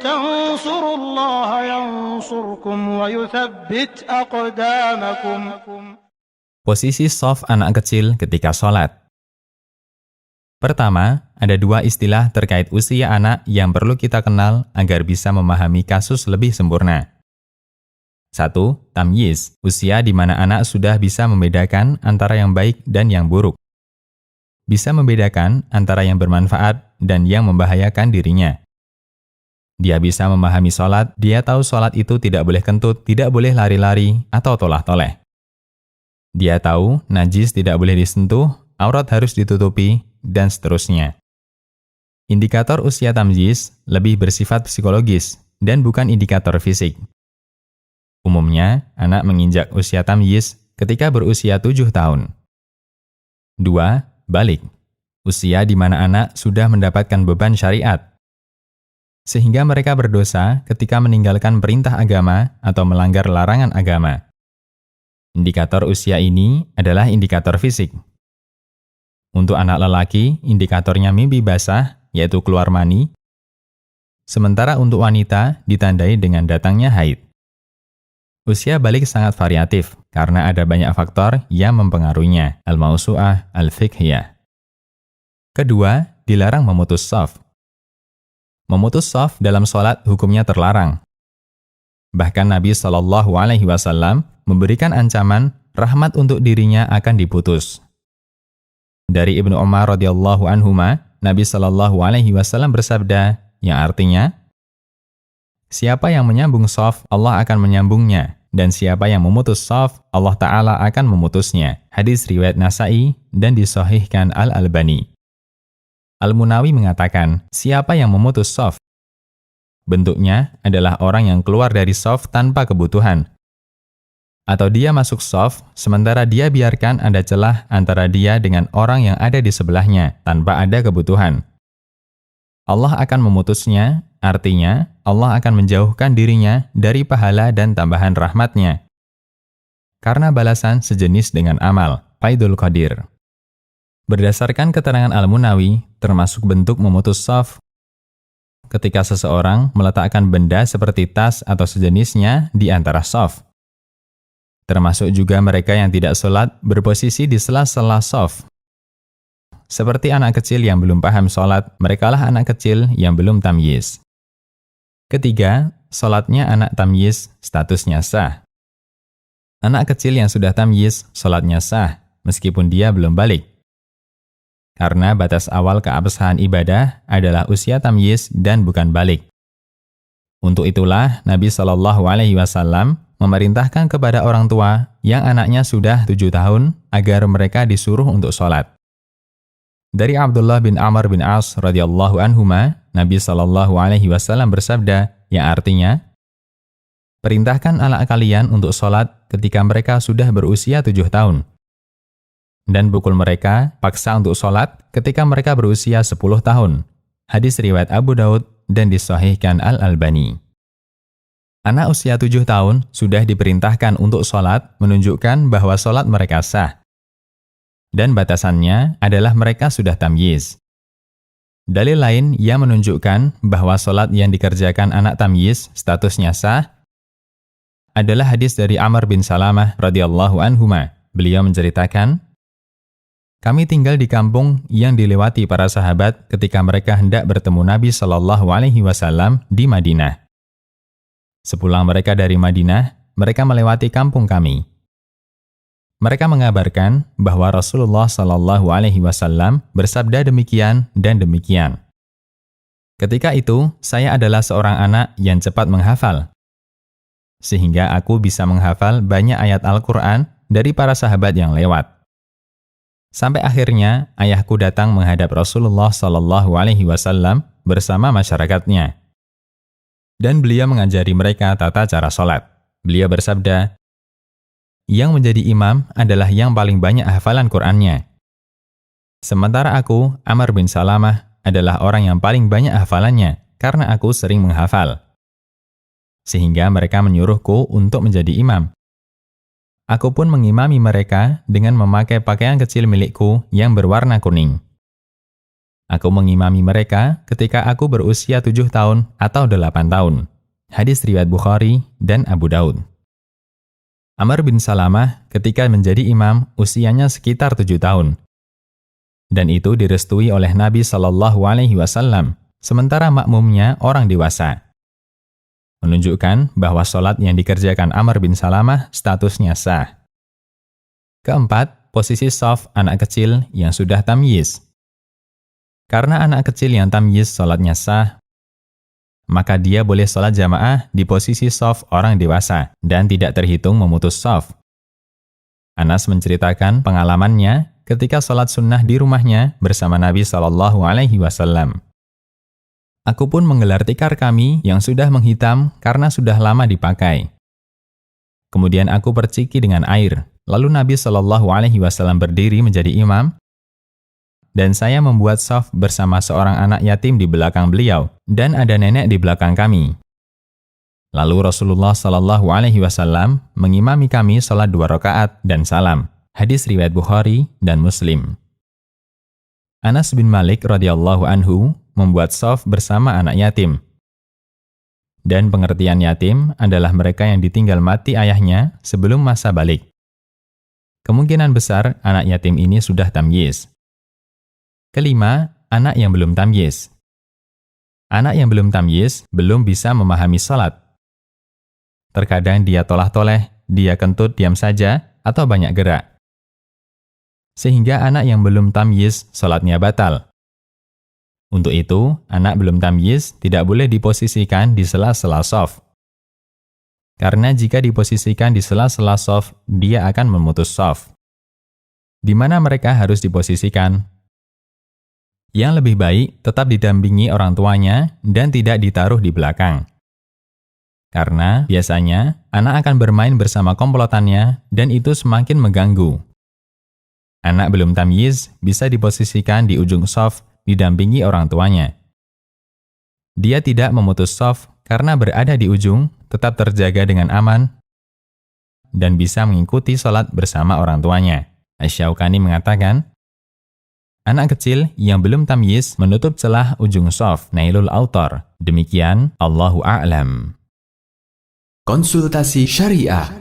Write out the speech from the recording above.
تنصروا الله ينصركم ويثبت أقدامكم. Posisi shaf anak kecil ketika sholat. Pertama, ada dua istilah terkait usia anak yang perlu kita kenal agar bisa memahami kasus lebih sempurna. 1. Tamyiz, usia di mana anak sudah bisa membedakan antara yang baik dan yang buruk. Bisa membedakan antara yang bermanfaat dan yang membahayakan dirinya. Dia bisa memahami sholat, dia tahu sholat itu tidak boleh kentut, tidak boleh lari-lari, atau tolah-toleh. Dia tahu najis tidak boleh disentuh, aurat harus ditutupi, dan seterusnya. Indikator usia tamyiz lebih bersifat psikologis dan bukan indikator fisik. Umumnya, anak menginjak usia tamyiz ketika berusia 7 tahun. 2. Balik, usia di mana anak sudah mendapatkan beban syariat, sehingga mereka berdosa ketika meninggalkan perintah agama atau melanggar larangan agama. Indikator usia ini adalah indikator fisik. Untuk anak lelaki, indikatornya mimpi basah, yaitu keluar mani. Sementara untuk wanita, ditandai dengan datangnya haid. Usia balik sangat variatif, karena ada banyak faktor yang mempengaruhinya, al-mausu'ah, al-fiqhiyah. Kedua, dilarang memutus shaf. Memutus shaf dalam sholat hukumnya terlarang. Bahkan Nabi SAW memberikan ancaman rahmat untuk dirinya akan diputus. Dari Ibnu Umar radhiyallahu anhuma, Nabi SAW bersabda, yang artinya, siapa yang menyambung shaf, Allah akan menyambungnya, dan siapa yang memutus shaf, Allah Ta'ala akan memutusnya. Hadis riwayat Nasa'i dan disahihkan Al-Albani. Al-Munawi mengatakan, siapa yang memutus shaf? Bentuknya adalah orang yang keluar dari shaf tanpa kebutuhan. Atau dia masuk shaf, sementara dia biarkan ada celah antara dia dengan orang yang ada di sebelahnya, tanpa ada kebutuhan. Allah akan memutusnya, artinya Allah akan menjauhkan dirinya dari pahala dan tambahan rahmatnya. Karena balasan sejenis dengan amal, Faidul Qadir. Berdasarkan keterangan Al-Munawi, termasuk bentuk memutus shaf, ketika seseorang meletakkan benda seperti tas atau sejenisnya di antara shaf. Termasuk juga mereka yang tidak sholat berposisi di sela-sela shaf. Seperti anak kecil yang belum paham sholat, merekalah anak kecil yang belum tamyiz. Ketiga, sholatnya anak tamyiz, statusnya sah. Anak kecil yang sudah tamyiz, sholatnya sah, meskipun dia belum balik. Karena batas awal keabsahan ibadah adalah usia tamyiz dan bukan balik. Untuk itulah Nabi SAW memerintahkan kepada orang tua yang anaknya sudah 7 tahun agar mereka disuruh untuk sholat. Dari Abdullah bin Amr bin As radhiyallahu anhuma, Nabi SAW bersabda, yang artinya, perintahkan anak kalian untuk sholat ketika mereka sudah berusia 7 tahun. Dan pukul mereka, paksa untuk sholat ketika mereka berusia 10 tahun. Hadis riwayat Abu Daud dan disahihkan Al-Albani. Anak usia 7 tahun sudah diperintahkan untuk sholat menunjukkan bahwa sholat mereka sah. Dan batasannya adalah mereka sudah tamyiz. Dalil lain yang menunjukkan bahwa sholat yang dikerjakan anak tamyiz statusnya sah adalah hadis dari Amr bin Salamah radhiyallahu anhuma. Beliau menceritakan, kami tinggal di kampung yang dilewati para sahabat ketika mereka hendak bertemu Nabi SAW di Madinah. Sepulang mereka dari Madinah, mereka melewati kampung kami. Mereka mengabarkan bahwa Rasulullah SAW bersabda demikian dan demikian. Ketika itu, saya adalah seorang anak yang cepat menghafal, sehingga aku bisa menghafal banyak ayat Al-Quran dari para sahabat yang lewat. Sampai akhirnya, ayahku datang menghadap Rasulullah SAW bersama masyarakatnya. Dan beliau mengajari mereka tata cara sholat. Beliau bersabda, yang menjadi imam adalah yang paling banyak hafalan Qur'annya. Sementara aku, Amr bin Salamah, adalah orang yang paling banyak hafalannya, karena aku sering menghafal. Sehingga mereka menyuruhku untuk menjadi imam. Aku pun mengimami mereka dengan memakai pakaian kecil milikku yang berwarna kuning. Aku mengimami mereka ketika aku berusia 7 tahun atau 8 tahun. Hadis riwayat Bukhari dan Abu Daud. Amr bin Salamah ketika menjadi imam usianya sekitar 7 tahun. Dan itu direstui oleh Nabi SAW, sementara makmumnya orang dewasa. Menunjukkan bahwa sholat yang dikerjakan Amr bin Salamah statusnya sah. Keempat, posisi shaf anak kecil yang sudah tamyiz. Karena anak kecil yang tamyiz sholatnya sah, maka dia boleh sholat jamaah di posisi shaf orang dewasa dan tidak terhitung memutus shaf. Anas menceritakan pengalamannya ketika sholat sunnah di rumahnya bersama Nabi SAW. Aku pun menggelar tikar kami yang sudah menghitam karena sudah lama dipakai. Kemudian aku perciki dengan air, lalu Nabi SAW berdiri menjadi imam, dan saya membuat shaf bersama seorang anak yatim di belakang beliau, dan ada nenek di belakang kami. Lalu Rasulullah SAW mengimami kami sholat 2 rakaat dan salam. Hadis riwayat Bukhari dan Muslim. Anas bin Malik radhiyallahu anhu membuat shaf bersama anak yatim. Dan pengertian yatim adalah mereka yang ditinggal mati ayahnya sebelum masa balik. Kemungkinan besar anak yatim ini sudah tamyiz. Kelima, anak yang belum tamyiz. Anak yang belum tamyiz belum bisa memahami salat. Terkadang dia tolah-toleh, dia kentut diam saja, atau banyak gerak. Sehingga anak yang belum tamyiz salatnya batal. Untuk itu, anak belum tamyiz tidak boleh diposisikan di sela-sela shaf. Karena jika diposisikan di sela-sela shaf, dia akan memutus shaf. Di mana mereka harus diposisikan? Yang lebih baik tetap didampingi orang tuanya dan tidak ditaruh di belakang. Karena biasanya anak akan bermain bersama komplotannya dan itu semakin mengganggu. Anak belum tamyiz bisa diposisikan di ujung shaf didampingi orang tuanya. Dia tidak memutus shaf karena berada di ujung tetap terjaga dengan aman dan bisa mengikuti sholat bersama orang tuanya. Asy-Syaukani mengatakan, anak kecil yang belum tamyiz menutup celah ujung shaf Nailul Autar. Demikian, Allahu a'lam. Konsultasi Syariah.